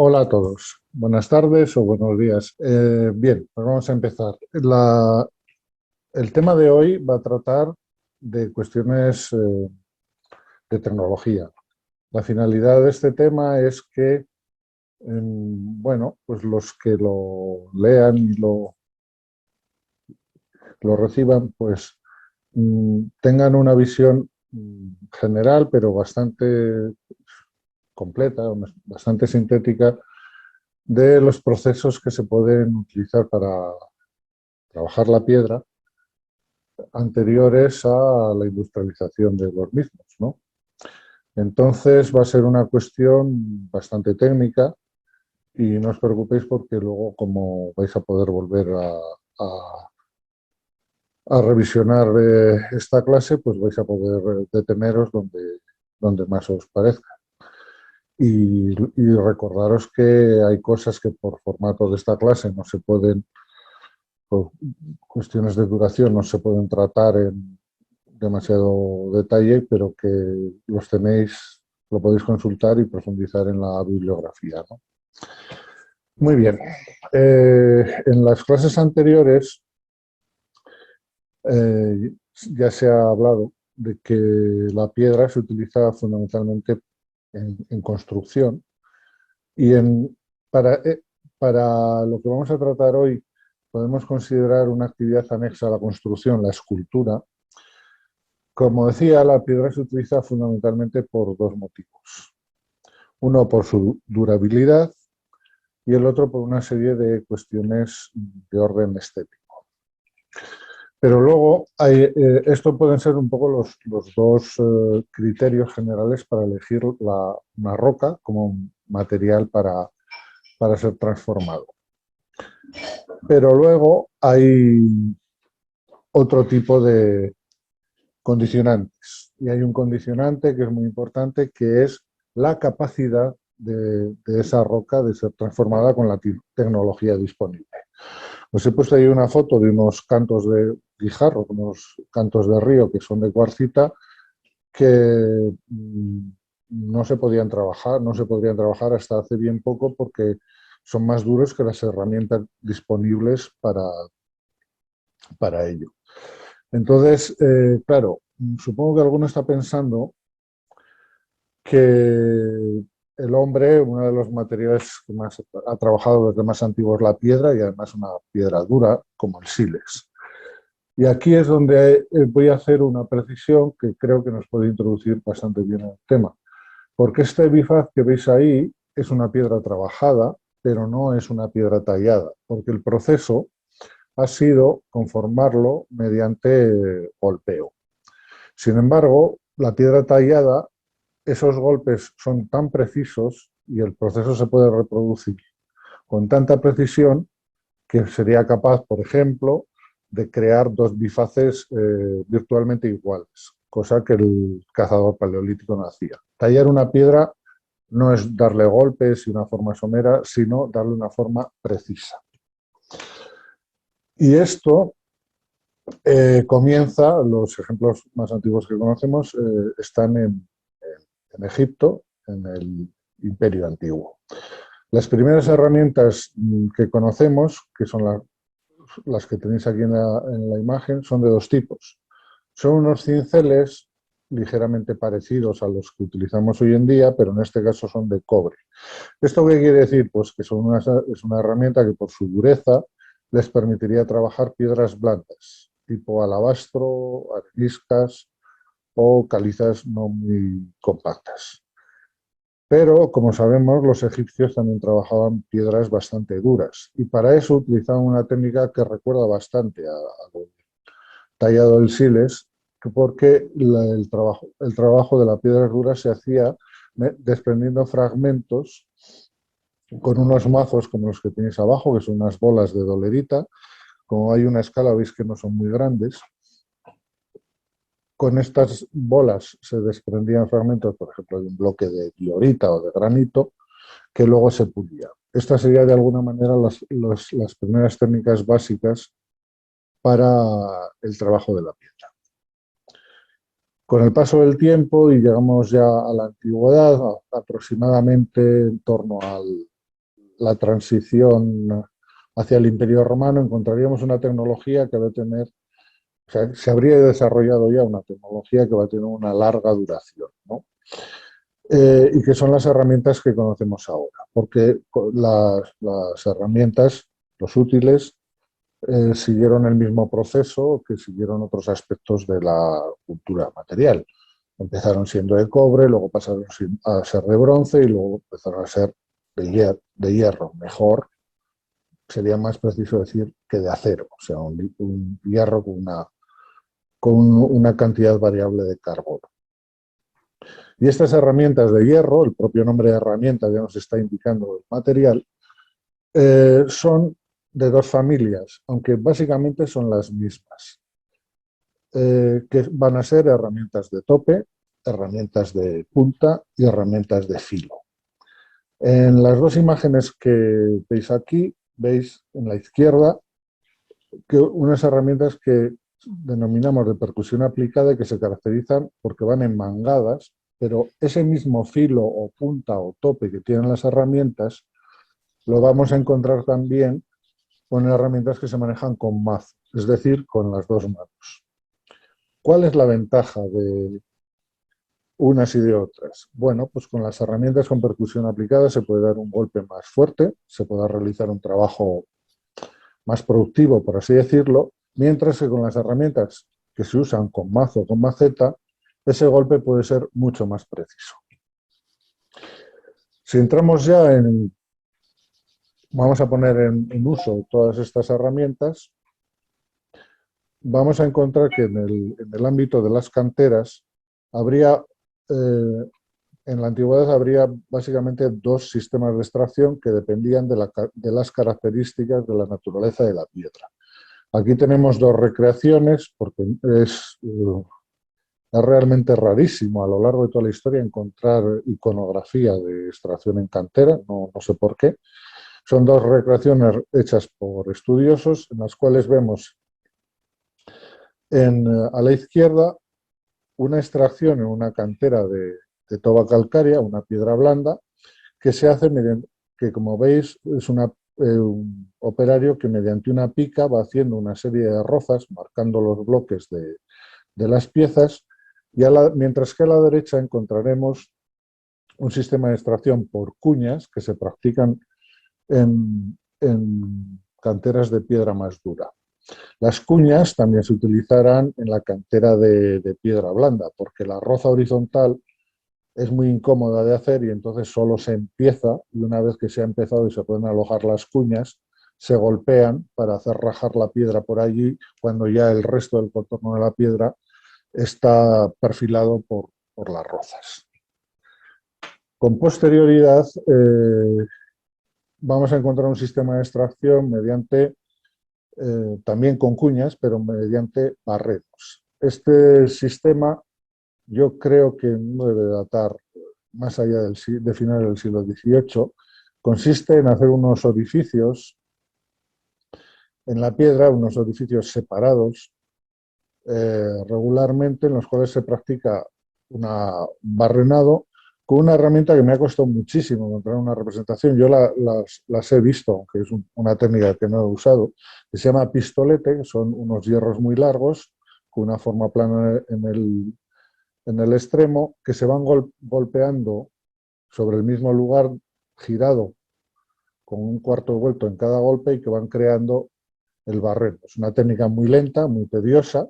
Hola a todos, buenas tardes o buenos días. Bien, pues vamos a empezar. El tema de hoy va a tratar de cuestiones de tecnología. La finalidad de este tema es que, bueno, pues los que lo lean y lo reciban, pues tengan una visión general, pero bastante completa, bastante sintética de los procesos que se pueden utilizar para trabajar la piedra anteriores a la industrialización de los mismos, ¿no? Entonces va a ser una cuestión bastante técnica y no os preocupéis porque luego como vais a poder volver a revisionar esta clase, pues vais a poder deteneros donde más os parezca. Y recordaros que hay cosas que por formato de esta clase no se pueden, por cuestiones de duración, no se pueden tratar en demasiado detalle, pero que los tenéis, lo podéis consultar y profundizar en la bibliografía, ¿no? Muy bien. En las clases anteriores ya se ha hablado de que la piedra se utiliza fundamentalmente en construcción y para, para lo que vamos a tratar hoy podemos considerar una actividad anexa a la construcción, la escultura. Como decía, la piedra se utiliza fundamentalmente por dos motivos. Uno por su durabilidad y el otro por una serie de cuestiones de orden estético. Pero luego, esto pueden ser un poco los dos criterios generales para elegir una roca como material para ser transformado. Pero luego hay otro tipo de condicionantes. Y hay un condicionante que es muy importante, que es la capacidad de esa roca de ser transformada con la tecnología disponible. Os he puesto ahí una foto de unos cantos de guijarro, unos cantos de río que son de cuarcita, que no se podían trabajar, no se podrían trabajar hasta hace bien poco porque son más duros que las herramientas disponibles para ello. Entonces, claro, supongo que alguno está pensando que el hombre, uno de los materiales que más ha trabajado desde más antiguo es la piedra y además una piedra dura como el sílex. Y aquí es donde voy a hacer una precisión que creo que nos puede introducir bastante bien en el tema. Porque este bifaz que veis ahí es una piedra trabajada, pero no es una piedra tallada, porque el proceso ha sido conformarlo mediante golpeo. Sin embargo, la piedra tallada, esos golpes son tan precisos y el proceso se puede reproducir con tanta precisión que sería capaz, por ejemplo, de crear dos bifaces virtualmente iguales, cosa que el cazador paleolítico no hacía. Tallar una piedra no es darle golpes y una forma somera, sino darle una forma precisa. Y esto comienza, los ejemplos más antiguos que conocemos están en Egipto, en el Imperio Antiguo. Las primeras herramientas que conocemos, que son las que tenéis aquí en la imagen, son de dos tipos. Son unos cinceles ligeramente parecidos a los que utilizamos hoy en día, pero en este caso son de cobre. ¿Esto qué quiere decir? Pues que es una herramienta que por su dureza les permitiría trabajar piedras blandas, tipo alabastro, areniscas o calizas no muy compactas. Pero, como sabemos, los egipcios también trabajaban piedras bastante duras y para eso utilizaban una técnica que recuerda bastante a lo tallado del sílex, porque el trabajo de la piedra dura se hacía desprendiendo fragmentos con unos mazos como los que tenéis abajo, que son unas bolas de dolerita. Como hay una escala, veis que no son muy grandes. Con estas bolas se desprendían fragmentos, por ejemplo, de un bloque de diorita o de granito, que luego se pulía. Estas serían de alguna manera las primeras técnicas básicas para el trabajo de la piedra. Con el paso del tiempo y llegamos ya a la antigüedad, aproximadamente en torno al la transición hacia el Imperio Romano, encontraríamos una tecnología que va a tener, o sea, se habría desarrollado ya una tecnología que va a tener una larga duración, ¿no? Y que son las herramientas que conocemos ahora, porque las herramientas, los útiles, siguieron el mismo proceso que siguieron otros aspectos de la cultura material. Empezaron siendo de cobre, luego pasaron a ser de bronce y luego empezaron a ser de hierro. Mejor, sería más preciso decir que de acero, o sea, un hierro con una cantidad variable de carbono. Y estas herramientas de hierro, el propio nombre de herramienta ya nos está indicando el material, son de dos familias, aunque básicamente son las mismas, que van a ser herramientas de tope, herramientas de punta y herramientas de filo. En las dos imágenes que veis aquí, veis en la izquierda que unas herramientas que denominamos de percusión aplicada y que se caracterizan porque van enmangadas, pero ese mismo filo o punta o tope que tienen las herramientas lo vamos a encontrar también con herramientas que se manejan con mazo, es decir, con las dos manos. ¿Cuál es la ventaja de unas y de otras? Bueno, pues con las herramientas con percusión aplicada se puede dar un golpe más fuerte, se puede realizar un trabajo más productivo, por así decirlo, mientras que con las herramientas que se usan con mazo o con maceta, ese golpe puede ser mucho más preciso. Si entramos ya en, vamos a poner en uso todas estas herramientas, vamos a encontrar que en el ámbito de las canteras habría, en la antigüedad habría básicamente dos sistemas de extracción que dependían de las características de la naturaleza de la piedra. Aquí tenemos dos recreaciones porque es realmente rarísimo a lo largo de toda la historia encontrar iconografía de extracción en cantera, no sé por qué. Son dos recreaciones hechas por estudiosos en las cuales vemos a la izquierda una extracción en una cantera de toba calcárea, una piedra blanda, que se hace mediante, que como veis es un operario que mediante una pica va haciendo una serie de rozas, marcando los bloques de las piezas, y mientras que a la derecha encontraremos un sistema de extracción por cuñas que se practican en canteras de piedra más dura. Las cuñas también se utilizarán en la cantera de piedra blanda, porque la roza horizontal es muy incómoda de hacer y entonces solo se empieza, y una vez que se ha empezado y se pueden alojar las cuñas, se golpean para hacer rajar la piedra por allí, cuando ya el resto del contorno de la piedra está perfilado por las rozas. Con posterioridad vamos a encontrar un sistema de extracción mediante, también con cuñas, pero mediante barrenos. Este sistema yo creo que no debe datar más allá de finales del siglo XVIII. Consiste en hacer unos orificios en la piedra, unos orificios separados regularmente, en los cuales se practica un barrenado con una herramienta que me ha costado muchísimo encontrar una representación. Yo las he visto, aunque es una técnica que no he usado, que se llama pistolete, que son unos hierros muy largos, con una forma plana en el extremo, que se van golpeando sobre el mismo lugar, girado con un cuarto vuelto en cada golpe, y que van creando el barreno. Es una técnica muy lenta, muy tediosa.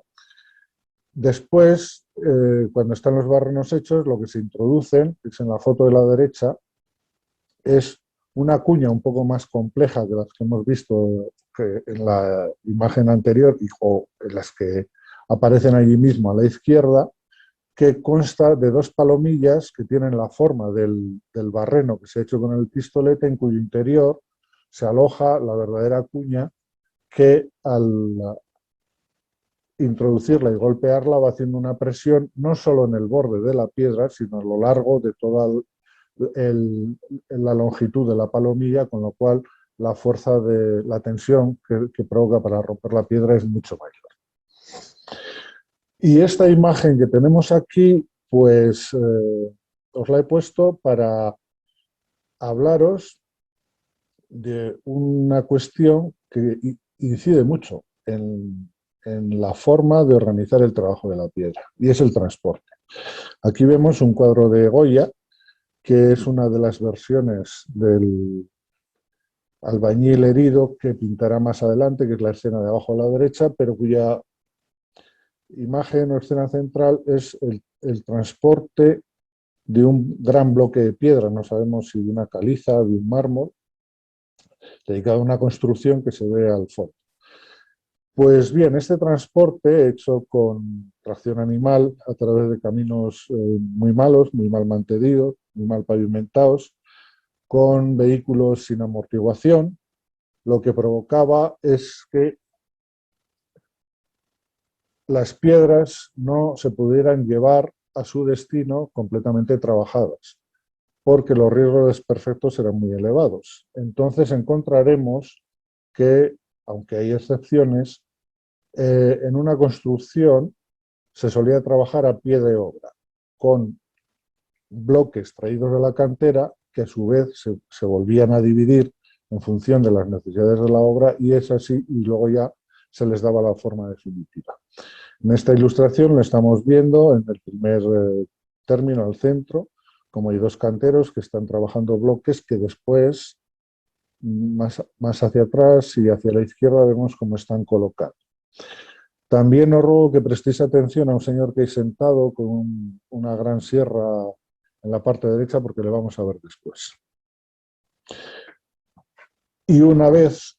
Después, cuando están los barrenos hechos, lo que se introducen, que es en la foto de la derecha, es una cuña un poco más compleja que las que hemos visto en la imagen anterior o en las que aparecen allí mismo a la izquierda, que consta de dos palomillas que tienen la forma del barreno que se ha hecho con el pistolete, en cuyo interior se aloja la verdadera cuña que al introducirla y golpearla va haciendo una presión no solo en el borde de la piedra, sino a lo largo de toda la longitud de la palomilla, con lo cual la fuerza de la tensión que provoca para romper la piedra es mucho mayor. Y esta imagen que tenemos aquí, pues os la he puesto para hablaros de una cuestión que incide mucho en la forma de organizar el trabajo de la piedra, y es el transporte. Aquí vemos un cuadro de Goya, que es una de las versiones del albañil herido que pintará más adelante, que es la escena de abajo a la derecha, pero cuya imagen o escena central es el transporte de un gran bloque de piedra, no sabemos si de una caliza, de un mármol, dedicado a una construcción que se ve al fondo. Pues bien, este transporte hecho con tracción animal a través de caminos muy malos, muy mal mantenidos, muy mal pavimentados, con vehículos sin amortiguación, lo que provocaba es que las piedras no se pudieran llevar a su destino completamente trabajadas, porque los riesgos de desperfectos eran muy elevados. Entonces encontraremos que, aunque hay excepciones, en una construcción se solía trabajar a pie de obra, con bloques traídos de la cantera que a su vez se volvían a dividir en función de las necesidades de la obra, y es así, y luego ya se les daba la forma definitiva. En esta ilustración lo estamos viendo en el primer término al centro, como hay dos canteros que están trabajando bloques que después, más hacia atrás y hacia la izquierda, vemos cómo están colocados. También os ruego que prestéis atención a un señor que hay sentado con una gran sierra en la parte derecha, porque le vamos a ver después. Y una vez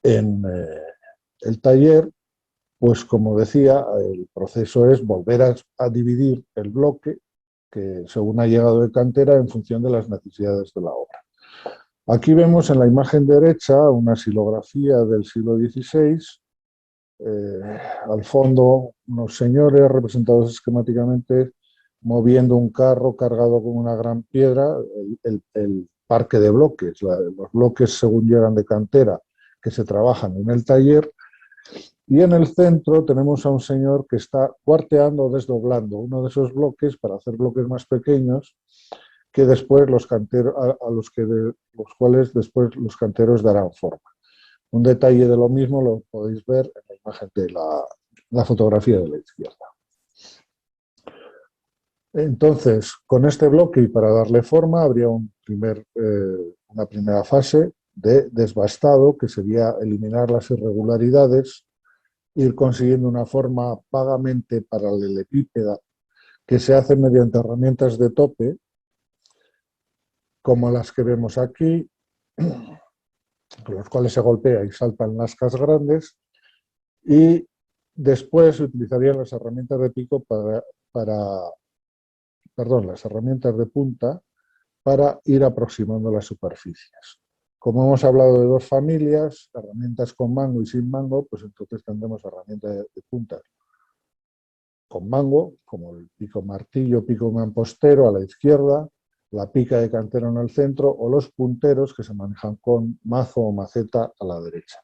en el taller, pues como decía, el proceso es volver a dividir el bloque que según ha llegado de cantera en función de las necesidades de la obra. Aquí vemos en la imagen derecha una silografía del siglo XVI, al fondo unos señores representados esquemáticamente moviendo un carro cargado con una gran piedra, el parque de bloques, los bloques según llegan de cantera que se trabajan en el taller, y en el centro tenemos a un señor que está cuarteando o desdoblando uno de esos bloques para hacer bloques más pequeños que después los canteros, los cuales después los canteros darán forma. Un detalle de lo mismo lo podéis ver en la imagen de la fotografía de la izquierda. Entonces, con este bloque y para darle forma, habría una primera fase de desbastado, que sería eliminar las irregularidades, ir consiguiendo una forma vagamente paralelepípeda que se hace mediante herramientas de tope, como las que vemos aquí, con los cuales se golpea y saltan lascas grandes, y después se utilizarían las herramientas de pico las herramientas de punta para ir aproximando las superficies. Como hemos hablado de dos familias, herramientas con mango y sin mango, pues entonces tendremos herramientas de punta con mango, como el pico martillo, pico mampostero a la izquierda, la pica de cantero en el centro, o los punteros que se manejan con mazo o maceta a la derecha.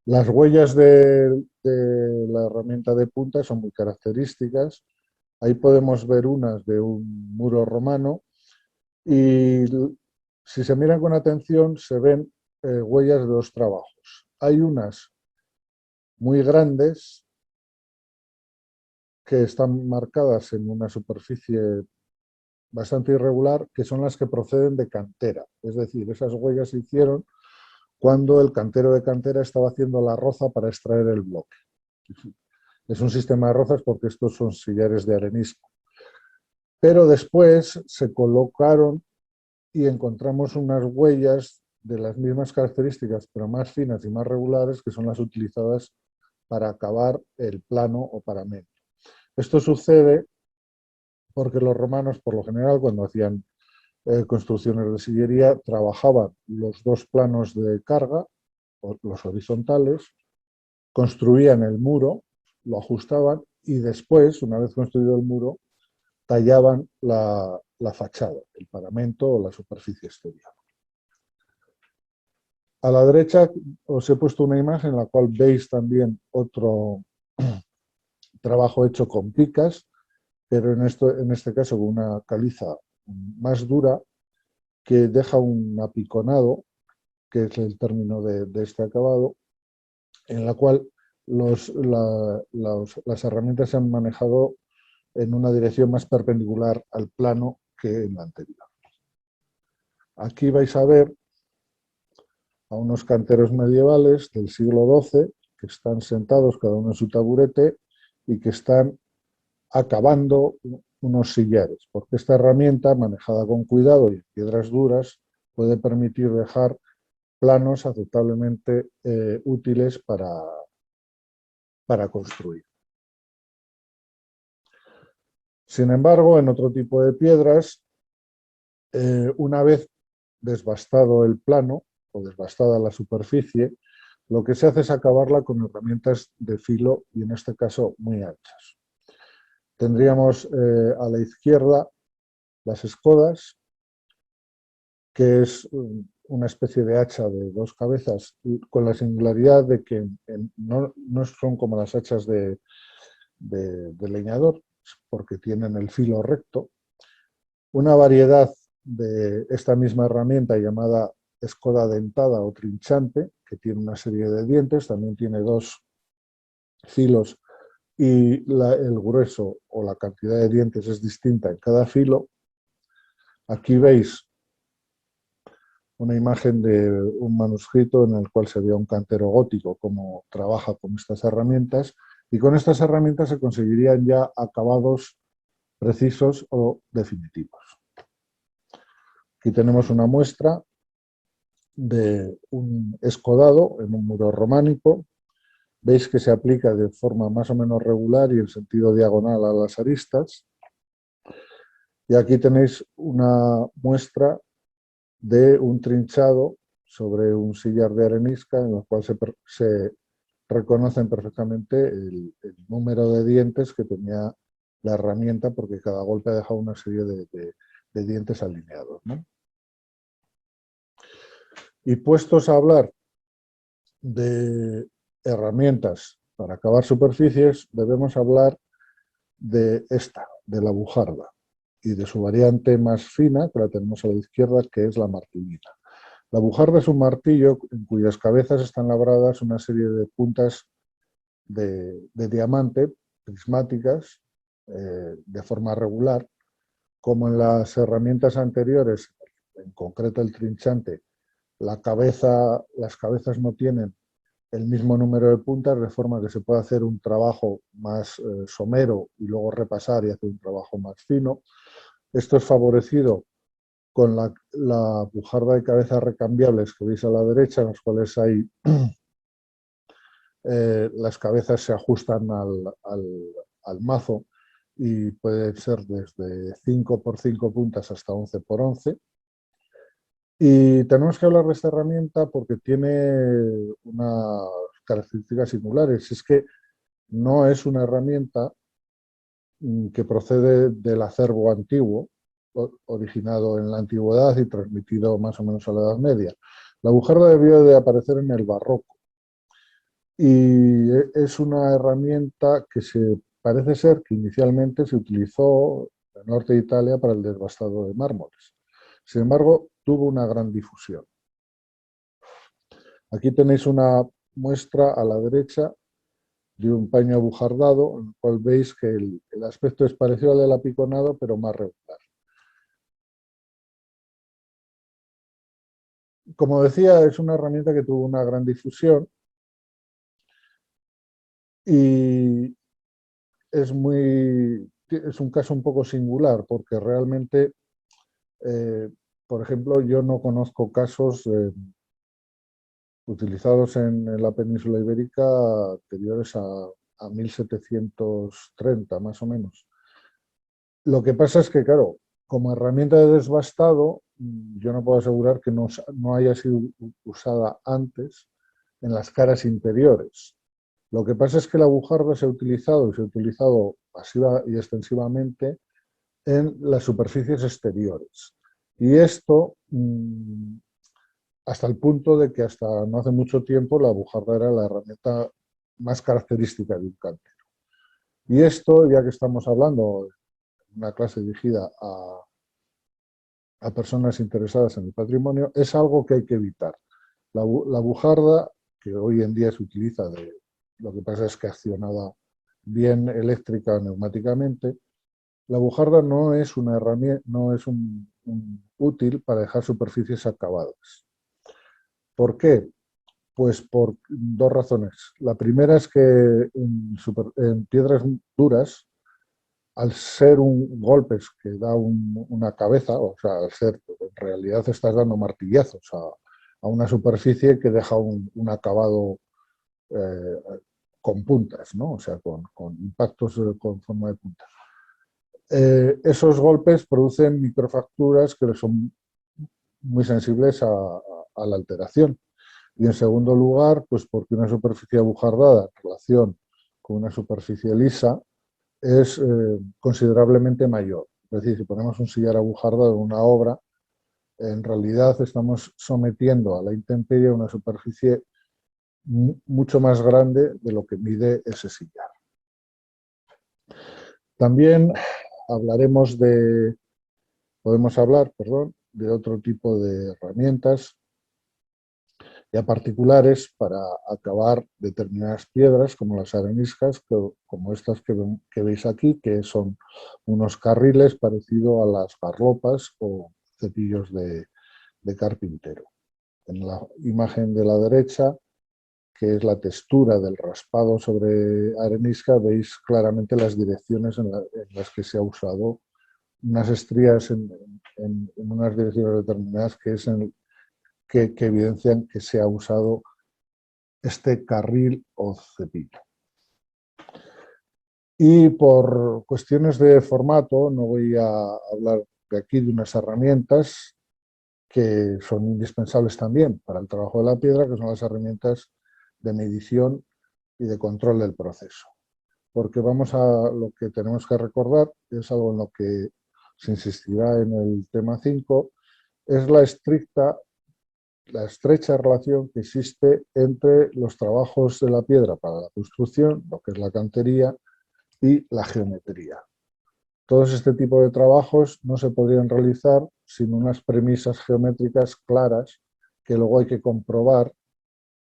Las huellas de la herramienta de punta son muy características. Ahí podemos ver unas de un muro romano y si se miran con atención se ven huellas de dos trabajos. Hay unas muy grandes que están marcadas en una superficie bastante irregular, que son las que proceden de cantera. Es decir, esas huellas se hicieron cuando el cantero de cantera estaba haciendo la roza para extraer el bloque. Es un sistema de rozas porque estos son sillares de arenisca. Pero después se colocaron y encontramos unas huellas de las mismas características, pero más finas y más regulares, que son las utilizadas para acabar el plano o paramento. Esto sucede porque los romanos, por lo general, cuando hacían construcciones de sillería, trabajaban los dos planos de carga, los horizontales, construían el muro, lo ajustaban y después, una vez construido el muro, tallaban la fachada, el paramento o la superficie exterior. A la derecha os he puesto una imagen en la cual veis también otro trabajo hecho con picas, pero en este caso con una caliza más dura, que deja un apiconado, que es el término de este acabado, en la cual las herramientas se han manejado en una dirección más perpendicular al plano que en la anterior. Aquí vais a ver a unos canteros medievales del siglo XII que están sentados cada uno en su taburete y que están acabando unos sillares, porque esta herramienta, manejada con cuidado y en piedras duras, puede permitir dejar planos aceptablemente útiles para construir. Sin embargo, en otro tipo de piedras, una vez desbastado el plano o desbastada la superficie, lo que se hace es acabarla con herramientas de filo y en este caso muy anchas. Tendríamos a la izquierda las escodas, que es una especie de hacha de dos cabezas, con la singularidad de que no son como las hachas de leñador, porque tienen el filo recto. Una variedad de esta misma herramienta llamada escoda dentada o trinchante, que tiene una serie de dientes, también tiene dos filos y el grueso o la cantidad de dientes es distinta en cada filo. Aquí veis una imagen de un manuscrito en el cual se ve a un cantero gótico cómo trabaja con estas herramientas, y con estas herramientas se conseguirían ya acabados precisos o definitivos. Aquí tenemos una muestra de un escodado en un muro románico. Veis que se aplica de forma más o menos regular y en sentido diagonal a las aristas. Y aquí tenéis una muestra de un trinchado sobre un sillar de arenisca en el cual se reconocen perfectamente el número de dientes que tenía la herramienta, porque cada golpe ha dejado una serie de dientes alineados, ¿no? Y puestos a hablar de herramientas para acabar superficies, debemos hablar de esta, de la bujarda, y de su variante más fina, que la tenemos a la izquierda, que es la martillina. La bujarda es un martillo en cuyas cabezas están labradas una serie de puntas de diamante prismáticas de forma regular. Como en las herramientas anteriores, en concreto el trinchante, las cabezas no tienen el mismo número de puntas, de forma que se puede hacer un trabajo más somero y luego repasar y hacer un trabajo más fino. Esto es favorecido con la bujarda de cabezas recambiables que veis a la derecha, en las cuales hay las cabezas se ajustan al mazo y puede ser desde 5 por 5 puntas hasta 11 por 11. Y tenemos que hablar de esta herramienta porque tiene unas características singulares. Es que no es una herramienta que procede del acervo antiguo, originado en la antigüedad y transmitido más o menos a la Edad Media. La bujarda debió de aparecer en el barroco y es una herramienta que parece ser que inicialmente se utilizó en el norte de Italia para el desbastado de mármoles. Sin embargo, tuvo una gran difusión. Aquí tenéis una muestra a la derecha de un paño abujardado, en el cual veis que el aspecto es parecido al del apiconado, pero más regular. Como decía, es una herramienta que tuvo una gran difusión y es un caso un poco singular, porque realmente, por ejemplo, yo no conozco casos utilizados en la península ibérica anteriores a 1730, más o menos. Lo que pasa es que, claro, como herramienta de desbastado, yo no puedo asegurar que no haya sido usada antes en las caras interiores. Lo que pasa es que la bujarda se ha utilizado y se ha utilizado masiva y extensivamente en las superficies exteriores. Y esto hasta el punto de que hasta no hace mucho tiempo la bujarda era la herramienta más característica de un cantero. Y esto, ya que estamos hablando de una clase dirigida a personas interesadas en el patrimonio, es algo que hay que evitar. La bujarda, que hoy en día se utiliza, lo que pasa es que accionada bien eléctrica o neumáticamente, la bujarda no es una herramienta, no es un útil para dejar superficies acabadas. ¿Por qué? Pues por dos razones. La primera es que en piedras duras, al ser un golpe que da una cabeza, o sea, al ser, en realidad estás dando martillazos a una superficie que deja un acabado eh, con puntas, ¿no? O sea, con impactos con forma de punta. Esos golpes producen microfracturas que son muy sensibles a la alteración. Y en segundo lugar, pues porque una superficie abujardada en relación con una superficie lisa es considerablemente mayor. Es decir, si ponemos un sillar abujardado en una obra, en realidad estamos sometiendo a la intemperie una superficie mucho más grande de lo que mide ese sillar. También podemos hablar, perdón, de otro tipo de herramientas ya particulares para acabar determinadas piedras, como las areniscas, como estas que veis aquí, que son unos carriles parecidos a las garlopas o cepillos de carpintero. En la imagen de la derecha, que es la textura del raspado sobre arenisca, veis claramente las direcciones en las que se ha usado unas estrías en unas direcciones determinadas que evidencian que se ha usado este carril o cepillo. Y por cuestiones de formato, no voy a hablar de aquí de unas herramientas que son indispensables también para el trabajo de la piedra, que son las herramientas de medición y de control del proceso. Porque lo que tenemos que recordar, es algo en lo que se insistirá en el tema 5, es la estrecha relación que existe entre los trabajos de la piedra para la construcción, lo que es la cantería, y la geometría. Todos este tipo de trabajos no se podrían realizar sin unas premisas geométricas claras que luego hay que comprobar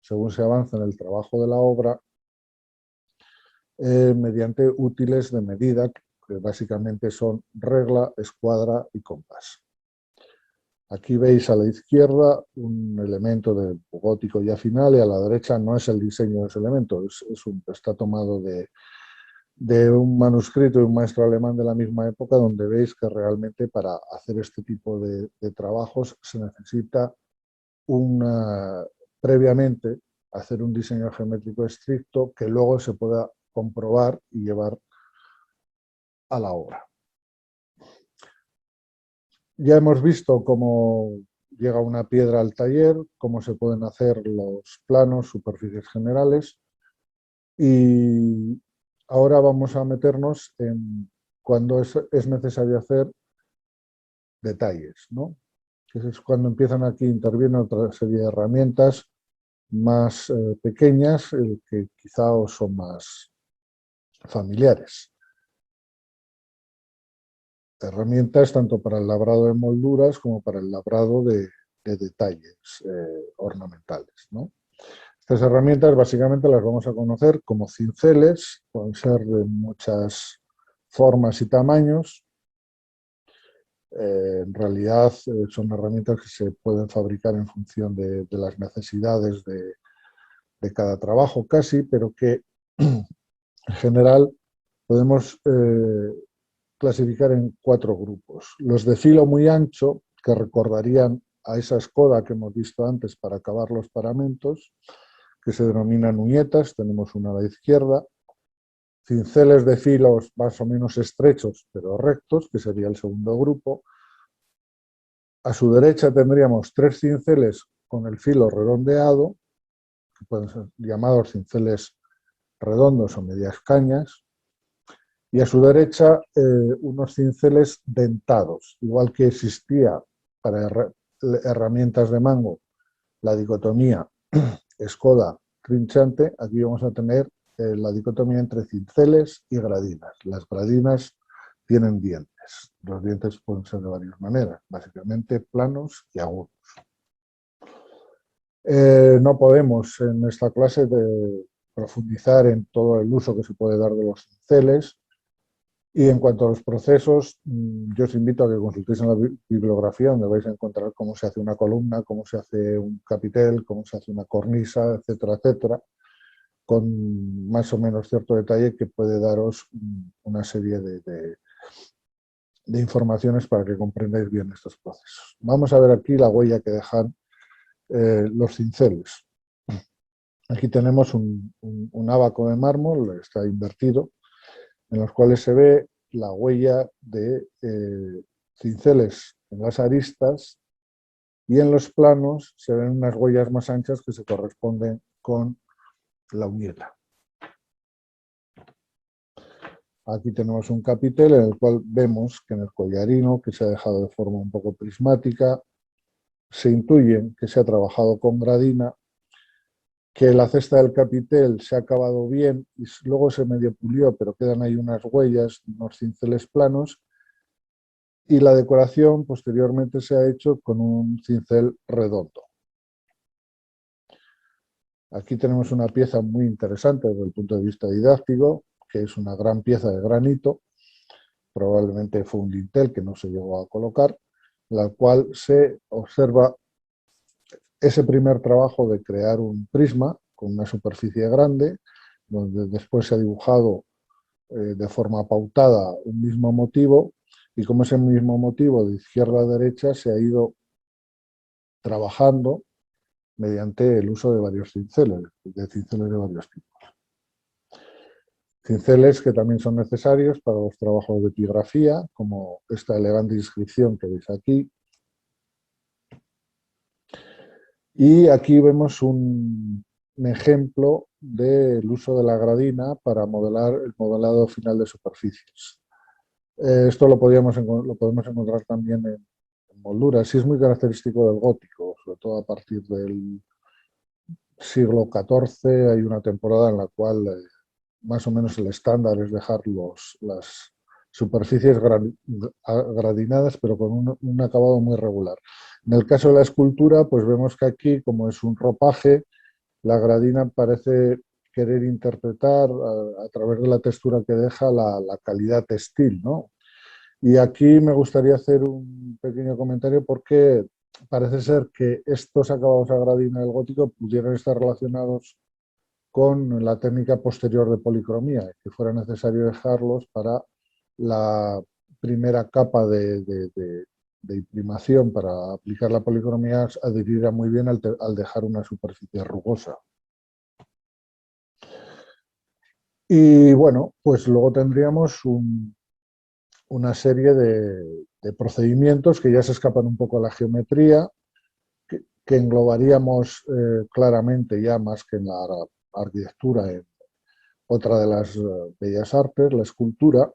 según se avanza en el trabajo de la obra mediante útiles de medida que básicamente son regla, escuadra y compás. Aquí veis a la izquierda un elemento de gótico ya final y a la derecha no es el diseño de ese elemento, está tomado de un manuscrito de un maestro alemán de la misma época, donde veis que realmente para hacer este tipo de trabajos se necesita previamente hacer un diseño geométrico estricto que luego se pueda comprobar y llevar a la obra. Ya hemos visto cómo llega una piedra al taller, cómo se pueden hacer los planos, superficies generales, y ahora vamos a meternos en cuando es necesario hacer detalles, ¿no? Que es cuando intervienen otra serie de herramientas más pequeñas, que quizá os son más familiares. Herramientas tanto para el labrado de molduras como para el labrado de detalles ornamentales, ¿no? Estas herramientas básicamente las vamos a conocer como cinceles, pueden ser de muchas formas y tamaños. En realidad son herramientas que se pueden fabricar en función de las necesidades de cada trabajo casi, pero que en general podemos clasificar en 4 grupos. Los de filo muy ancho, que recordarían a esa escoda que hemos visto antes para acabar los paramentos, que se denominan uñetas, tenemos una a la izquierda, cinceles de filos más o menos estrechos pero rectos, que sería el segundo grupo. A su derecha tendríamos 3 cinceles con el filo redondeado, que pueden ser llamados cinceles redondos o medias cañas, y a su derecha unos cinceles dentados, igual que existía para herramientas de mango la dicotomía escoda trinchante, aquí vamos a tener la dicotomía entre cinceles y gradinas. Las gradinas tienen dientes. dientes. Los dientes pueden ser de varias maneras, básicamente planos y agudos. No podemos en esta clase profundizar en todo el uso que se puede dar de los cinceles. Y en cuanto a los procesos, yo os invito a que consultéis en la bibliografía, donde vais a encontrar cómo se hace una columna, cómo se hace un capitel, cómo se hace una cornisa, etcétera, etcétera, con más o menos cierto detalle que puede daros una serie de informaciones para que comprendáis bien estos procesos. Vamos a ver aquí la huella que dejan los cinceles. Aquí tenemos un ábaco de mármol, está invertido, en los cuales se ve la huella de cinceles en las aristas, y en los planos se ven unas huellas más anchas que se corresponden con la uñeta. Aquí tenemos un capitel en el cual vemos que en el collarino, que se ha dejado de forma un poco prismática, se intuye que se ha trabajado con gradina, que la cesta del capitel se ha acabado bien y luego se medio pulió, pero quedan ahí unas huellas, unos cinceles planos, y la decoración posteriormente se ha hecho con un cincel redondo. Aquí tenemos una pieza muy interesante desde el punto de vista didáctico, que es una gran pieza de granito, probablemente fue un dintel que no se llegó a colocar, la cual se observa ese primer trabajo de crear un prisma con una superficie grande, donde después se ha dibujado de forma pautada un mismo motivo, y como ese mismo motivo de izquierda a derecha se ha ido trabajando mediante el uso de varios cinceles, de varios tipos. Cinceles que también son necesarios para los trabajos de epigrafía, como esta elegante inscripción que veis aquí. Y aquí vemos un ejemplo del uso de la gradina para modelar el modelado final de superficies. Esto lo podemos encontrar también en molduras. Sí, es muy característico del gótico, sobre todo a partir del siglo XIV. Hay una temporada en la cual más o menos el estándar es dejar las superficies gradinadas, pero con un acabado muy regular. En el caso de la escultura, pues vemos que aquí, como es un ropaje, la gradina parece querer interpretar a través de la textura que deja la calidad textil, ¿no? Y aquí me gustaría hacer un pequeño comentario porque parece ser que estos acabados a gradina del gótico pudieran estar relacionados con la técnica posterior de policromía, que fuera necesario dejarlos para la primera capa de imprimación para aplicar la policromía, adheriría muy bien al dejar una superficie rugosa. Y bueno, pues luego tendríamos una serie de procedimientos que ya se escapan un poco a la geometría, que englobaríamos claramente ya más que en la arquitectura, en otra de las bellas artes, la escultura,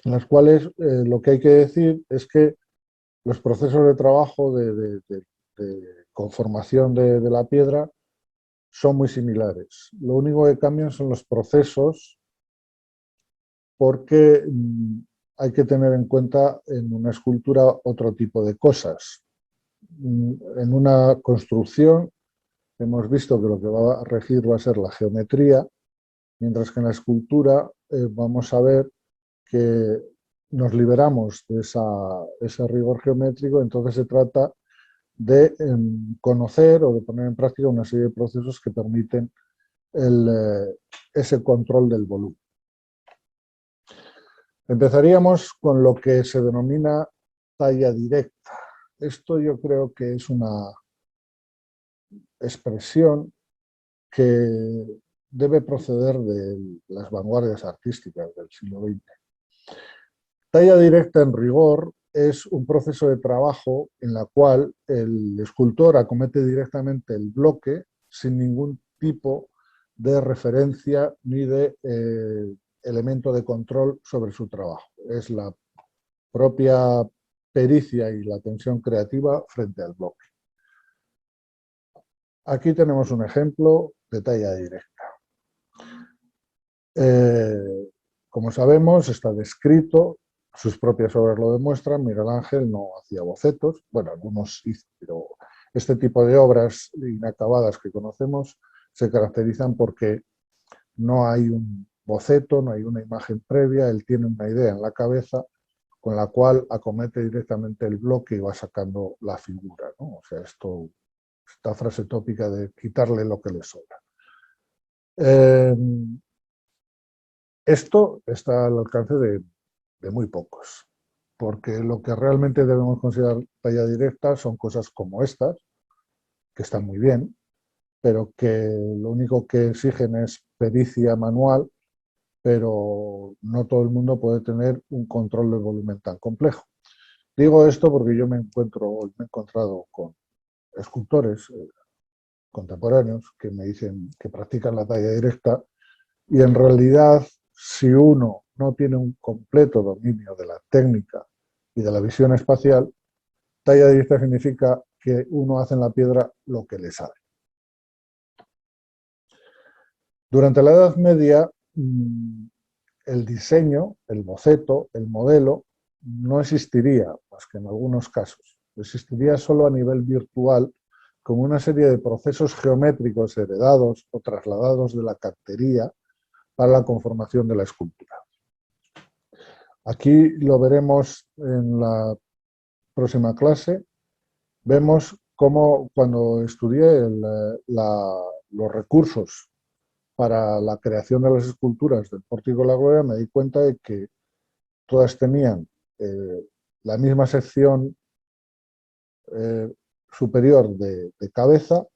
en las cuales lo que hay que decir es que los procesos de trabajo de conformación de la piedra son muy similares. Lo único que cambian son los procesos, porque hay que tener en cuenta en una escultura otro tipo de cosas. En una construcción hemos visto que lo que va a regir va a ser la geometría, mientras que en la escultura vamos a ver que nos liberamos de ese rigor geométrico. Entonces se trata de conocer o de poner en práctica una serie de procesos que permiten ese control del volumen. Empezaríamos con lo que se denomina talla directa. Esto yo creo que es una expresión que debe proceder de las vanguardias artísticas del siglo XX. Talla directa, en rigor, es un proceso de trabajo en la cual el escultor acomete directamente el bloque sin ningún tipo de referencia ni de elemento de control sobre su trabajo. Es la propia pericia y la tensión creativa frente al bloque. Aquí tenemos un ejemplo de talla directa. Como sabemos, está descrito sus propias obras lo demuestran. Miguel Ángel no hacía bocetos, bueno, algunos hizo, pero este tipo de obras inacabadas que conocemos se caracterizan porque no hay un boceto, no hay una imagen previa, él tiene una idea en la cabeza con la cual acomete directamente el bloque y va sacando la figura, ¿no? O sea, esta frase tópica de quitarle lo que le sobra. Eh, Esto está al alcance de muy pocos, porque lo que realmente debemos considerar talla directa son cosas como estas, que están muy bien, pero que lo único que exigen es pericia manual, pero no todo el mundo puede tener un control del volumen tan complejo. Digo esto porque yo me he encontrado con escultores contemporáneos que me dicen que practican la talla directa y en realidad si uno no tiene un completo dominio de la técnica y de la visión espacial, talla directa significa que uno hace en la piedra lo que le sale. Durante la Edad Media, el diseño, el boceto, el modelo, no existiría, más que en algunos casos. Existiría solo a nivel virtual, como una serie de procesos geométricos heredados o trasladados de la cantería para la conformación de la escultura. Aquí lo veremos en la próxima clase. Vemos cómo cuando estudié los recursos para la creación de las esculturas del Pórtico de la Gloria, me di cuenta de que todas tenían la misma sección superior de cabeza,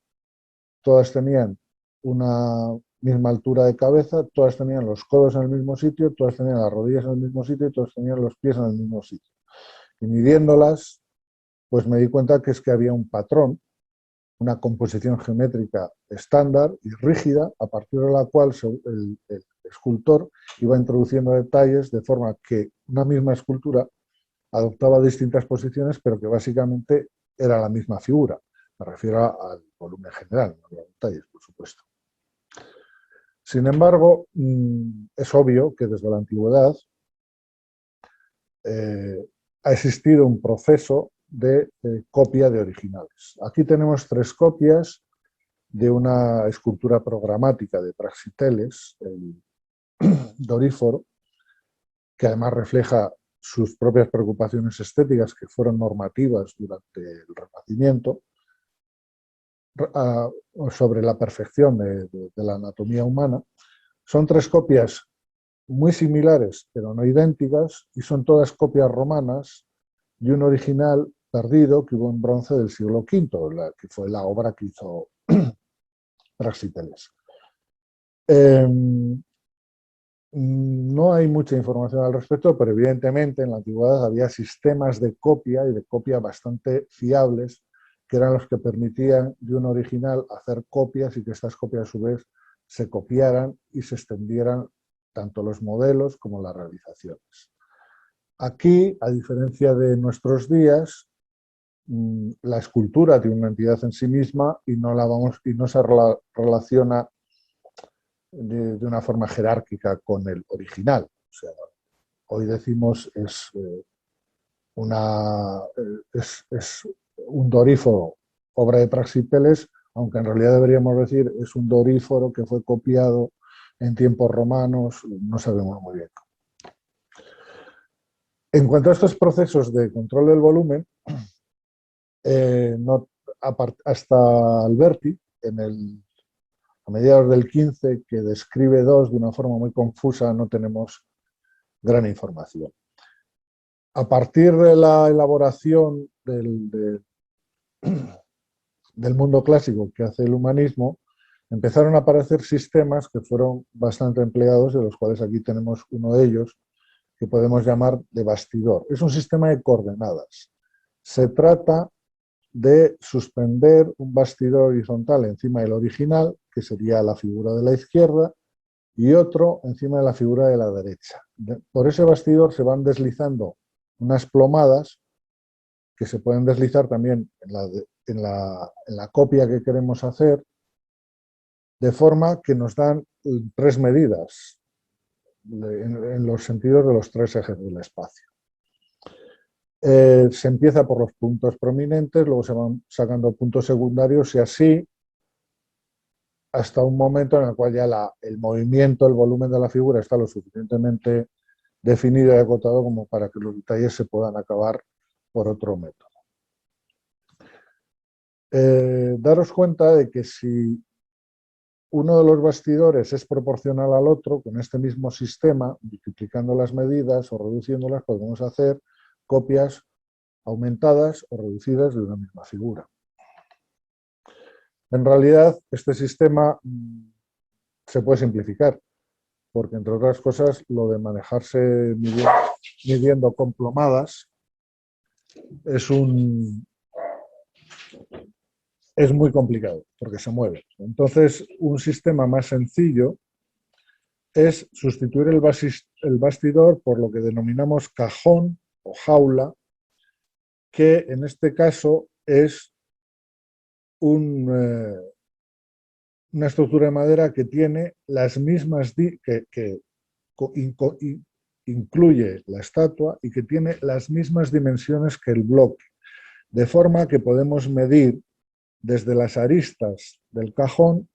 todas tenían una misma altura de cabeza, todas tenían los codos en el mismo sitio, todas tenían las rodillas en el mismo sitio y todas tenían los pies en el mismo sitio. Y midiéndolas, pues me di cuenta que es que había un patrón, una composición geométrica estándar y rígida, a partir de la cual el escultor iba introduciendo detalles de forma que una misma escultura adoptaba distintas posiciones, pero que básicamente era la misma figura. Me refiero al volumen general, no a los detalles, por supuesto. Sin embargo, es obvio que desde la antigüedad ha existido un proceso de copia de originales. Aquí tenemos 3 copias de una escultura programática de Praxiteles, el Doríforo, que además refleja sus propias preocupaciones estéticas que fueron normativas durante el Renacimiento, sobre la perfección de la anatomía humana. Son 3 copias muy similares, pero no idénticas, y son todas copias romanas de un original perdido que hubo en bronce del siglo V, que fue la obra que hizo Praxiteles. No hay mucha información al respecto, pero evidentemente en la antigüedad había sistemas de copia y de copia bastante fiables, que eran los que permitían de un original hacer copias y que estas copias a su vez se copiaran y se extendieran tanto los modelos como las realizaciones. Aquí, a diferencia de nuestros días, la escultura tiene una entidad en sí misma y no se relaciona de una forma jerárquica con el original. O sea, hoy decimos es un doríforo, obra de Praxiteles, aunque en realidad deberíamos decir es un doríforo que fue copiado en tiempos romanos, no sabemos muy bien. En cuanto a estos procesos de control del volumen, hasta Alberti, a mediados del 15, que describe 2 de una forma muy confusa, no tenemos gran información. A partir de la elaboración del mundo clásico que hace el humanismo, empezaron a aparecer sistemas que fueron bastante empleados, de los cuales aquí tenemos uno de ellos, que podemos llamar de bastidor. Es un sistema de coordenadas. Se trata de suspender un bastidor horizontal encima del original, que sería la figura de la izquierda, y otro encima de la figura de la derecha. Por ese bastidor se van deslizando unas plomadas que se pueden deslizar también en la copia que queremos hacer, de forma que nos dan 3 medidas en los sentidos de los 3 ejes del espacio. Se empieza por los puntos prominentes, luego se van sacando puntos secundarios y así hasta un momento en el cual ya el movimiento, el volumen de la figura está lo suficientemente definido y acotado como para que los detalles se puedan acabar por otro método. Daros cuenta de que si uno de los bastidores es proporcional al otro, con este mismo sistema, multiplicando las medidas o reduciéndolas, podemos hacer copias aumentadas o reducidas de una misma figura. En realidad, este sistema se puede simplificar, porque entre otras cosas, lo de manejarse midiendo con plomadas es muy complicado, porque se mueve. Entonces, un sistema más sencillo es sustituir el bastidor por lo que denominamos cajón o jaula, que en este caso es una estructura de madera que tiene las mismas, que incluye la estatua y que tiene las mismas dimensiones que el bloque, de forma que podemos medir desde las aristas del cajón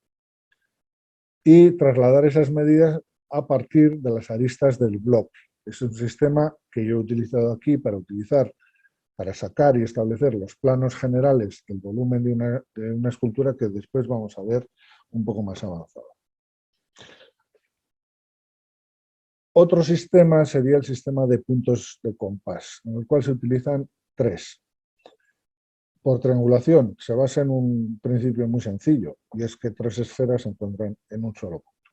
y trasladar esas medidas a partir de las aristas del bloque. Es un sistema que yo he utilizado aquí para sacar y establecer los planos generales del volumen de una escultura que después vamos a ver un poco más avanzado. Otro sistema sería el sistema de puntos de compás, en el cual se utilizan 3. Por triangulación, se basa en un principio muy sencillo, y es que 3 esferas se encuentran en un solo punto.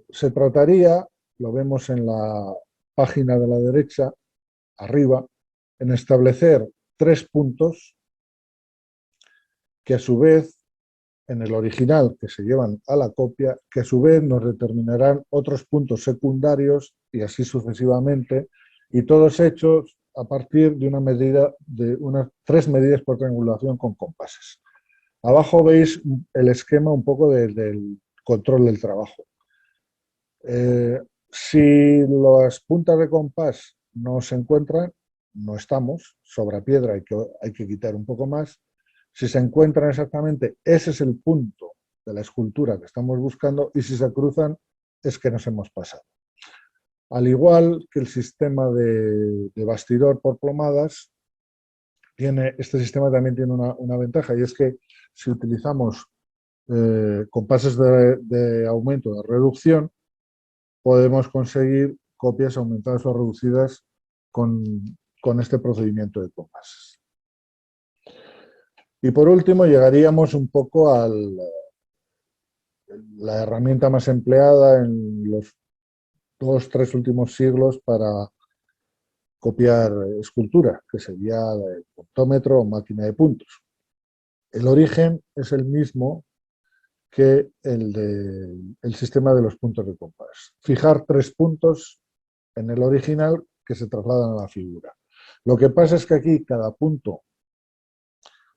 Se trataría, lo vemos en la página de la derecha, arriba, en establecer 3 puntos que a su vez, en el original que se llevan a la copia, que a su vez nos determinarán otros puntos secundarios y así sucesivamente, y todos hechos a partir de unas 3 medidas por triangulación con compases. Abajo veis el esquema un poco del control del trabajo. Si las puntas de compás no se encuentran, no estamos, sobra piedra, hay que quitar un poco más. Si se encuentran exactamente, ese es el punto de la escultura que estamos buscando, y si se cruzan, es que nos hemos pasado. Al igual que el sistema de bastidor por plomadas, este sistema también tiene una ventaja, y es que si utilizamos compases de aumento o de reducción, podemos conseguir copias aumentadas o reducidas con este procedimiento de compases. Y por último llegaríamos un poco a la herramienta más empleada en los 2-3 últimos siglos para copiar escultura, que sería el puntómetro o máquina de puntos. El origen es el mismo que el sistema de los puntos de compás. Fijar 3 puntos en el original que se trasladan a la figura. Lo que pasa es que aquí cada punto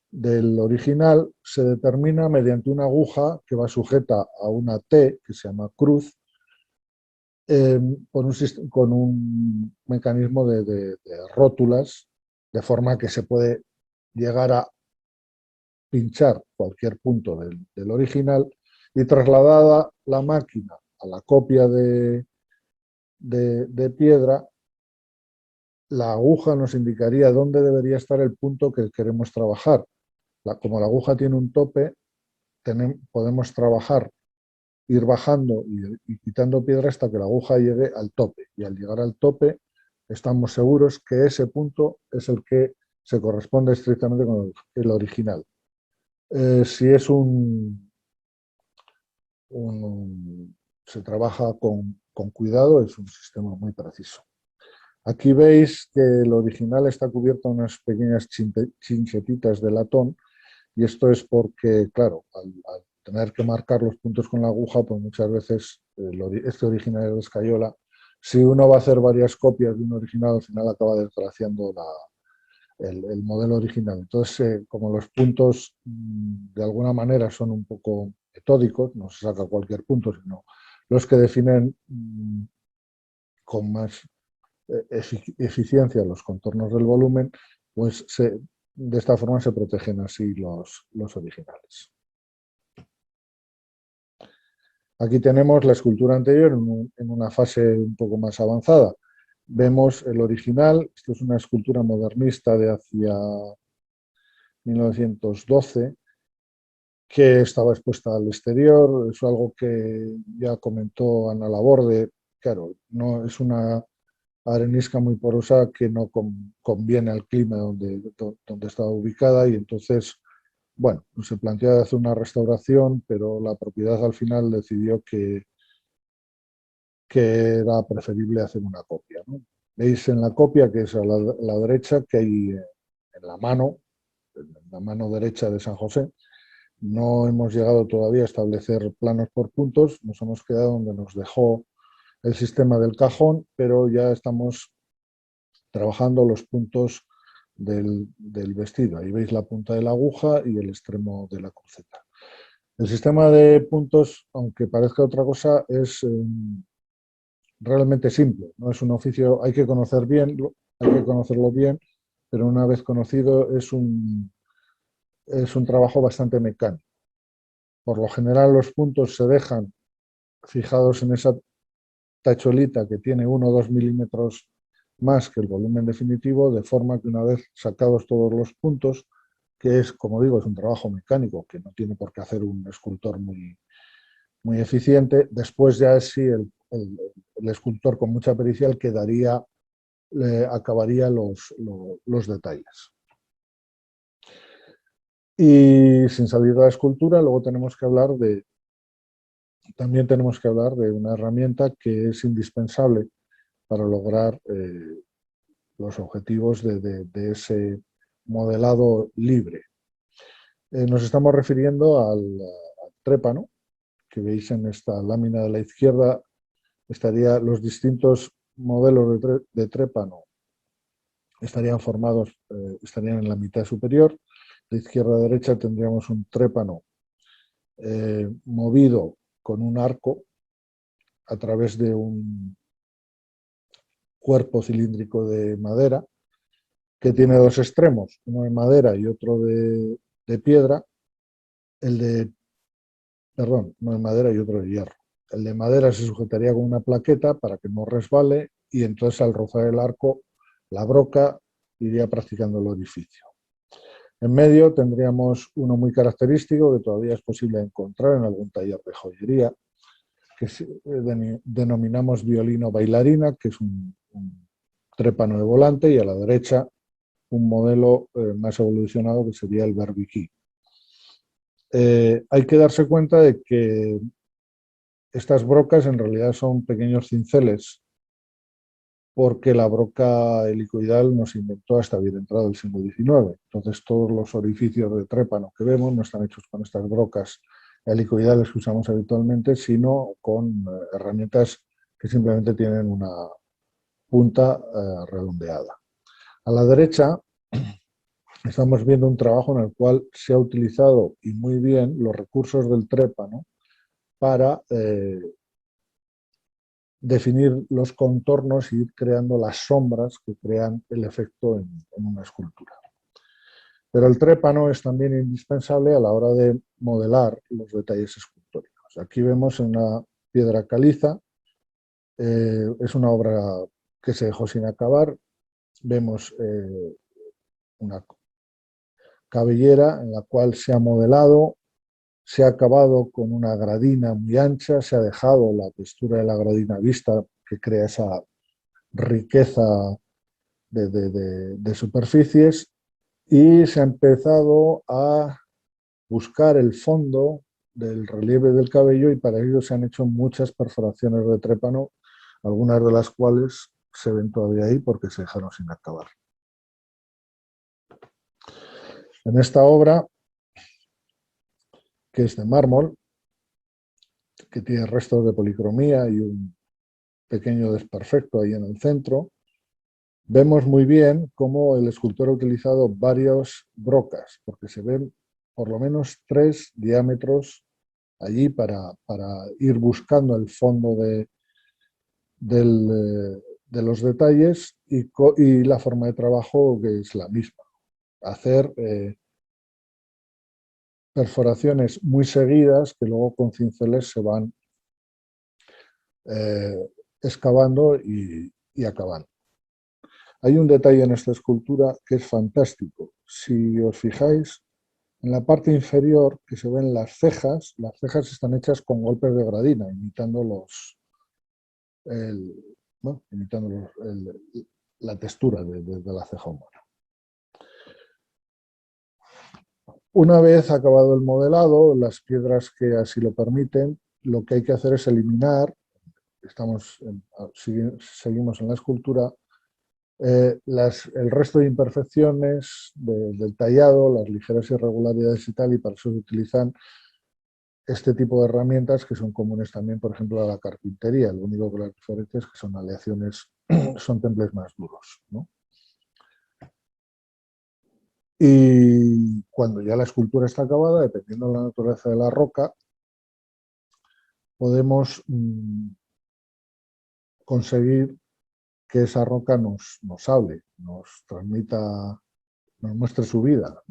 del original se determina mediante una aguja que va sujeta a una T, que se llama cruz, con un mecanismo de rótulas, de forma que se puede llegar a pinchar cualquier punto del original, y trasladada la máquina a la copia de piedra, la aguja nos indicaría dónde debería estar el punto que queremos trabajar. Como la aguja tiene un tope, podemos trabajar, ir bajando y quitando piedra hasta que la aguja llegue al tope. Y al llegar al tope, estamos seguros que ese punto es el que se corresponde estrictamente con el original. Si es se trabaja con cuidado, es un sistema muy preciso. Aquí veis que el original está cubierto de unas pequeñas chinchetitas de latón, y esto es porque, claro, al tener que marcar los puntos con la aguja, pues muchas veces este original es de escayola. Si uno va a hacer varias copias de un original, al final acaba desgraciando el modelo original. Entonces, como los puntos de alguna manera son un poco metódicos, no se saca cualquier punto, sino los que definen con más eficiencia los contornos del volumen, pues de esta forma se protegen así los originales. Aquí tenemos la escultura anterior en una fase un poco más avanzada. Vemos el original, esto es una escultura modernista de hacia 1912, que estaba expuesta al exterior. Es algo que ya comentó Ana Laborde. Claro, no es una arenisca muy porosa que no conviene al clima donde estaba ubicada, y entonces, bueno, se planteó hacer una restauración, pero la propiedad al final decidió que era preferible hacer una copia, ¿no? Veis en la copia, que es a la derecha, que hay en la mano derecha de San José. No hemos llegado todavía a establecer planos por puntos, nos hemos quedado donde nos dejó el sistema del cajón, pero ya estamos trabajando los puntos del vestido. Ahí veis la punta de la aguja y el extremo de la cruceta. El sistema de puntos, aunque parezca otra cosa, es realmente simple. No es un oficio, hay que conocerlo bien, pero una vez conocido es un trabajo bastante mecánico. Por lo general los puntos se dejan fijados en esa tacholita que tiene 1 o 2 milímetros más que el volumen definitivo, de forma que una vez sacados todos los puntos, que es, como digo, es un trabajo mecánico que no tiene por qué hacer un escultor muy eficiente, después ya sí el escultor con mucha pericia el que acabaría los detalles. Y sin salir de la escultura, luego también tenemos que hablar de una herramienta que es indispensable para lograr los objetivos de ese modelado libre. Nos estamos refiriendo al trépano, que veis en esta lámina de la izquierda. Los distintos modelos de trépano estarían en la mitad superior. De izquierda a derecha tendríamos un trépano movido con un arco a través de un cuerpo cilíndrico de madera que tiene dos extremos, uno de madera y otro de piedra. No de madera y otro de hierro. El de madera se sujetaría con una plaqueta para que no resbale, y entonces al rozar el arco, la broca iría practicando el orificio. En medio tendríamos uno muy característico que todavía es posible encontrar en algún taller de joyería, que denominamos violino bailarina, que es un trépano de volante, y a la derecha un modelo más evolucionado que sería el berbiquí. Hay que darse cuenta de que estas brocas en realidad son pequeños cinceles, porque la broca helicoidal no se inventó hasta bien entrado el siglo XIX. Entonces todos los orificios de trépano que vemos no están hechos con estas brocas helicoidales que usamos habitualmente, sino con herramientas que simplemente tienen una punta redondeada. A la derecha estamos viendo un trabajo en el cual se ha utilizado, y muy bien, los recursos del trépano para definir los contornos y ir creando las sombras que crean el efecto en una escultura. Pero el trépano es también indispensable a la hora de modelar los detalles escultóricos. Aquí vemos una piedra caliza, es una obra que se dejó sin acabar. Vemos una cabellera en la cual se ha modelado, se ha acabado con una gradina muy ancha, se ha dejado la textura de la gradina vista, que crea esa riqueza de superficies, y se ha empezado a buscar el fondo del relieve del cabello, y para ello se han hecho muchas perforaciones de trépano, algunas de las cuales se ven todavía ahí porque se dejaron sin acabar. En esta obra, que es de mármol, que tiene restos de policromía y un pequeño desperfecto ahí en el centro, vemos muy bien cómo el escultor ha utilizado varias brocas, porque se ven por lo menos 3 diámetros allí para ir buscando el fondo del de los detalles y la forma de trabajo que es la misma. Hacer perforaciones muy seguidas que luego con cinceles se van excavando y acabando. Hay un detalle en esta escultura que es fantástico. Si os fijáis, en la parte inferior que se ven las cejas están hechas con golpes de gradina, el, imitando la textura de la ceja humana. Una vez acabado el modelado, las piedras que así lo permiten, lo que hay que hacer es eliminar, seguimos en la escultura, el resto de imperfecciones del tallado, las ligeras irregularidades y tal, y para eso se utilizan este tipo de herramientas que son comunes también, por ejemplo, a la carpintería. Lo único que las diferencia es que son aleaciones, son temples más duros, ¿no? Y cuando ya la escultura está acabada, dependiendo de la naturaleza de la roca, podemos conseguir que esa roca nos hable, nos transmita, nos muestre su vida,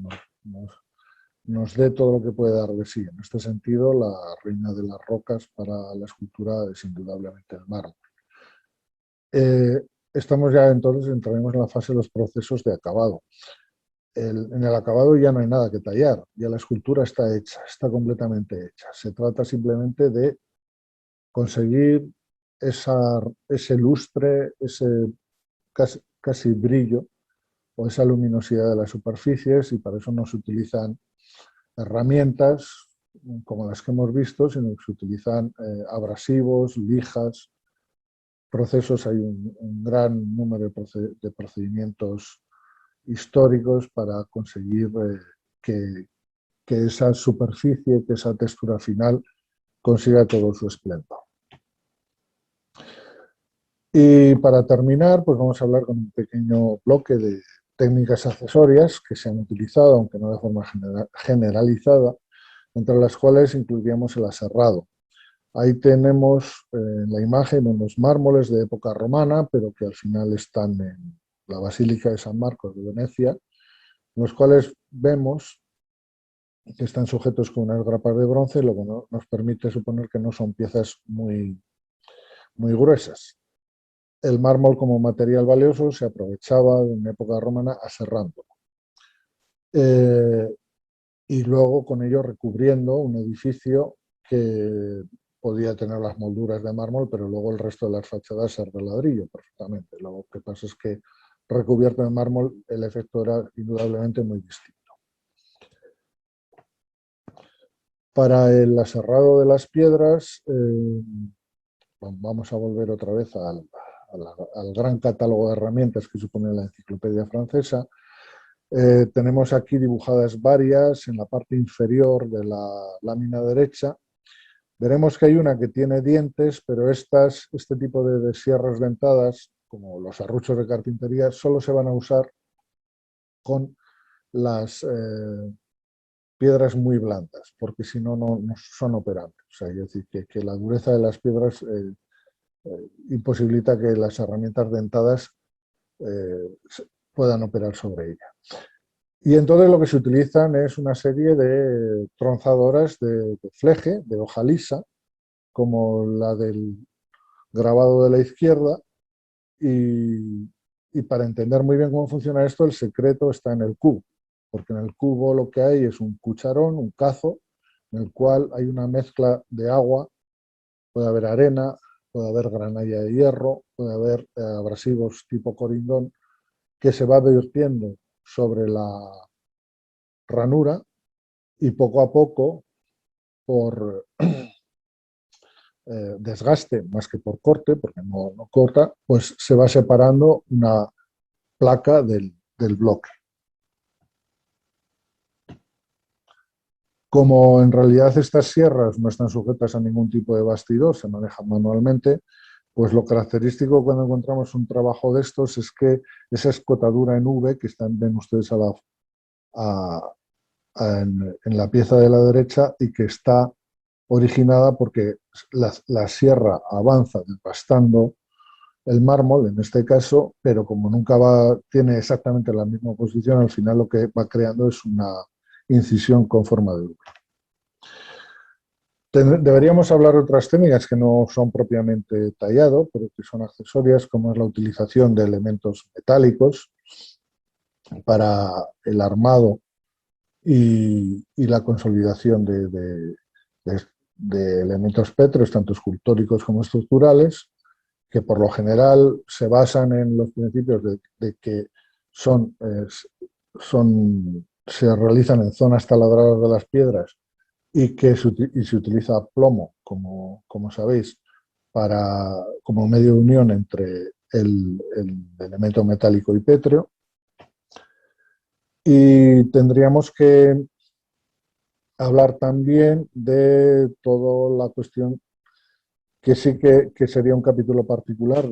nos dé todo lo que puede dar de sí. En este sentido, la reina de las rocas para la escultura es indudablemente el mármol. Estamos ya entonces, entraremos en la fase de los procesos de acabado. En el acabado ya no hay nada que tallar, ya la escultura está hecha, está completamente hecha. Se trata simplemente de conseguir ese lustre, ese casi brillo o esa luminosidad de las superficies, y para eso no se utilizan herramientas como las que hemos visto, sino que se utilizan abrasivos, lijas, procesos. Hay un gran número de procedimientos históricos para conseguir que esa superficie, que esa textura final consiga todo su esplendor. Y para terminar, pues vamos a hablar con un pequeño bloque de técnicas accesorias que se han utilizado, aunque no de forma generalizada, entre las cuales incluiríamos el aserrado. Ahí tenemos en la imagen unos mármoles de época romana, pero que al final están en la Basílica de San Marcos de Venecia, en los cuales vemos que están sujetos con unas grapas de bronce, lo que nos permite suponer que no son piezas muy gruesas. El mármol como material valioso se aprovechaba en época romana aserrándolo. Y luego con ello recubriendo un edificio que podía tener las molduras de mármol, pero luego el resto de las fachadas ser de ladrillo perfectamente. Lo que pasa es que recubierto de mármol el efecto era indudablemente muy distinto. Para el aserrado de las piedras, vamos a volver otra vez al gran catálogo de herramientas que supone la enciclopedia francesa. Tenemos aquí dibujadas varias en la parte inferior de la lámina derecha. Veremos que hay una que tiene dientes, pero este tipo de sierras dentadas, como los serruchos de carpintería, solo se van a usar con las piedras muy blandas, porque si no, no son operantes. O sea, es decir, que la dureza de las piedras imposibilita que las herramientas dentadas puedan operar sobre ella. Y entonces lo que se utilizan es una serie de tronzadoras de fleje, de hoja lisa, como la del grabado de la izquierda, y para entender muy bien cómo funciona esto, el secreto está en el cubo, porque en el cubo lo que hay es un cucharón, un cazo, en el cual hay una mezcla de agua, puede haber arena, puede haber granalla de hierro, puede haber abrasivos tipo corindón, que se va vertiendo sobre la ranura y poco a poco, por desgaste más que por corte, porque no corta, pues se va separando una placa del bloque. Como en realidad estas sierras no están sujetas a ningún tipo de bastidor, se manejan manualmente, pues lo característico cuando encontramos un trabajo de estos es que esa escotadura en V que ven ustedes en la pieza de la derecha y que está originada porque la sierra avanza desgastando el mármol en este caso, pero como nunca tiene exactamente la misma posición, al final lo que va creando es una incisión con forma de U. Deberíamos hablar de otras técnicas que no son propiamente tallado, pero que son accesorias, como es la utilización de elementos metálicos para el armado y la consolidación de elementos pétreos, tanto escultóricos como estructurales, que por lo general se basan en los principios de que son, se realizan en zonas taladradas de las piedras y que se utiliza plomo, como sabéis, como medio de unión entre el elemento metálico y pétreo. Y tendríamos que hablar también de toda la cuestión que sí que sería un capítulo particular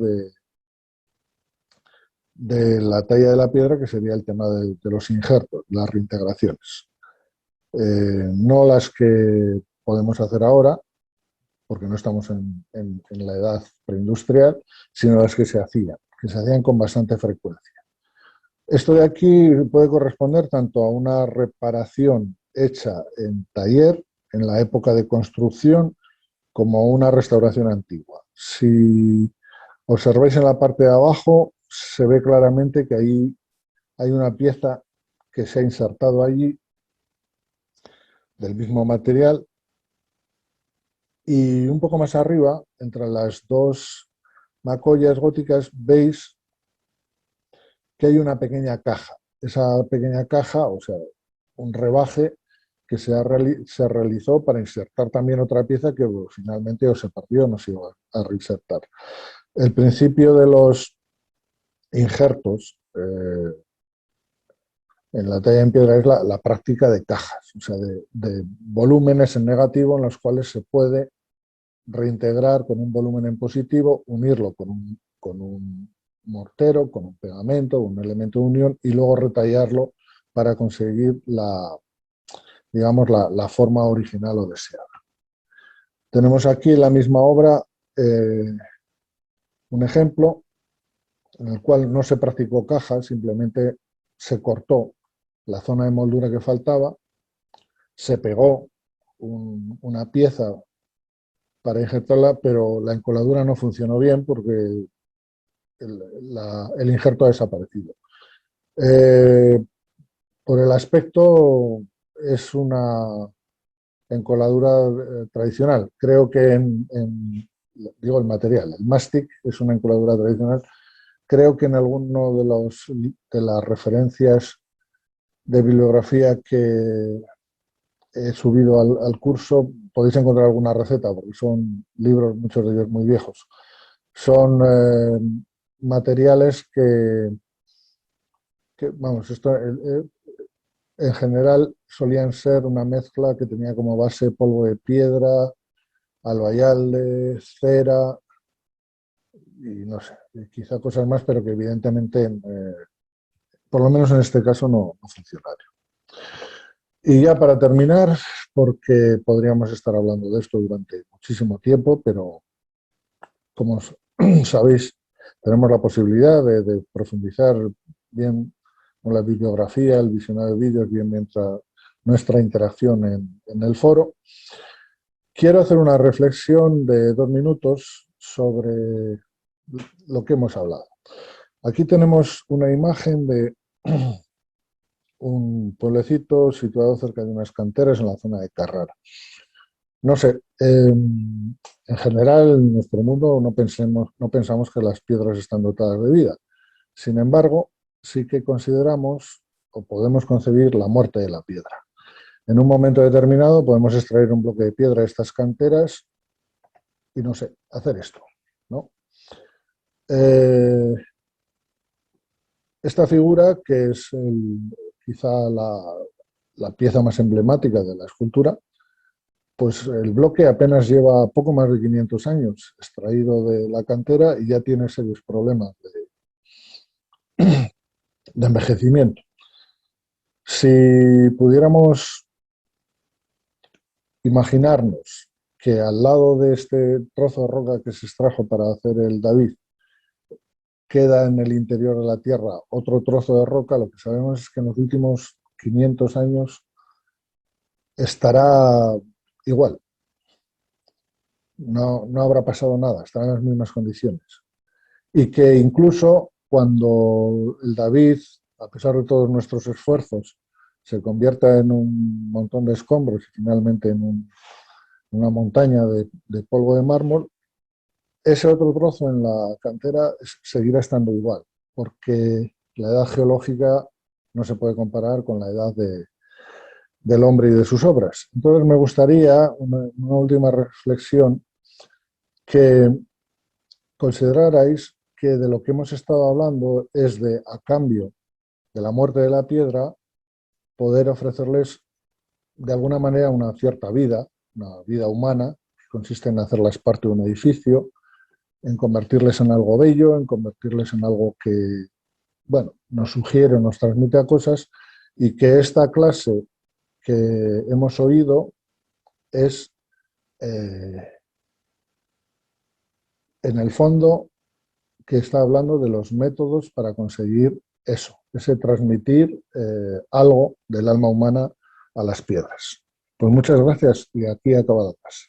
de la talla de la piedra, que sería el tema de los injertos, las reintegraciones. No las que podemos hacer ahora, porque no estamos en la edad preindustrial, sino las que se hacían con bastante frecuencia. Esto de aquí puede corresponder tanto a una reparación hecha en taller, en la época de construcción, como a una restauración antigua. Si observáis en la parte de abajo, se ve claramente que ahí hay una pieza que se ha insertado allí del mismo material, y un poco más arriba, entre las dos macollas góticas, veis que hay una pequeña caja. Esa pequeña caja, o sea, un rebaje que se realizó para insertar también otra pieza que finalmente o se perdió o no se iba a reinsertar. El principio de los injertos en la talla en piedra es la práctica de cajas, o sea, de volúmenes en negativo en los cuales se puede reintegrar con un volumen en positivo, unirlo con un mortero, con un pegamento, un elemento de unión, y luego retallarlo para conseguir digamos, la forma original o deseada. Tenemos aquí en la misma obra un ejemplo en el cual no se practicó caja, simplemente se cortó la zona de moldura que faltaba, se pegó una pieza para injertarla, pero la encoladura no funcionó bien porque el injerto ha desaparecido. Por el aspecto es una encoladura tradicional. Creo que digo el material, el mastic es una encoladura tradicional. Creo que en alguno de las referencias de bibliografía que he subido al curso podéis encontrar alguna receta, porque son libros, muchos de ellos muy viejos. Son materiales vamos, en general solían ser una mezcla que tenía como base polvo de piedra, albayalde, cera y no sé, quizá cosas más, pero que evidentemente, por lo menos en este caso, no funcionaron. Y ya para terminar, porque podríamos estar hablando de esto durante muchísimo tiempo, pero como sabéis, tenemos la posibilidad de profundizar bien con la bibliografía, el visionado de vídeos, bien mientras nuestra interacción en el foro. Quiero hacer una reflexión de 2 minutos sobre lo que hemos hablado. Aquí tenemos una imagen de un pueblecito situado cerca de unas canteras en la zona de Carrara. No sé, en general en nuestro mundo no pensamos que las piedras están dotadas de vida. Sin embargo, sí que consideramos o podemos concebir la muerte de la piedra. En un momento determinado podemos extraer un bloque de piedra de estas canteras y, no sé, hacer esto, ¿no? Esta figura, que es quizá la pieza más emblemática de la escultura, pues el bloque apenas lleva poco más de 500 años extraído de la cantera y ya tiene serios problemas de envejecimiento. Si pudiéramos imaginarnos que al lado de este trozo de roca que se extrajo para hacer el David queda en el interior de la Tierra otro trozo de roca, lo que sabemos es que en los últimos 500 años estará igual, no habrá pasado nada, estará en las mismas condiciones. Y que incluso cuando el David, a pesar de todos nuestros esfuerzos, se convierta en un montón de escombros y finalmente en una montaña de polvo de mármol, ese otro trozo en la cantera seguirá estando igual, porque la edad geológica no se puede comparar con la edad del hombre y de sus obras. Entonces me gustaría, una última reflexión, que considerarais que de lo que hemos estado hablando es de, a cambio de la muerte de la piedra, poder ofrecerles de alguna manera una cierta vida, una vida humana, que consiste en hacerlas parte de un edificio, en convertirles en algo bello, en convertirles en algo que, bueno, nos sugiere, nos transmite a cosas, y que esta clase que hemos oído es, en el fondo, que está hablando de los métodos para conseguir eso, ese transmitir algo del alma humana a las piedras. Pues muchas gracias y aquí ha acabado la clase.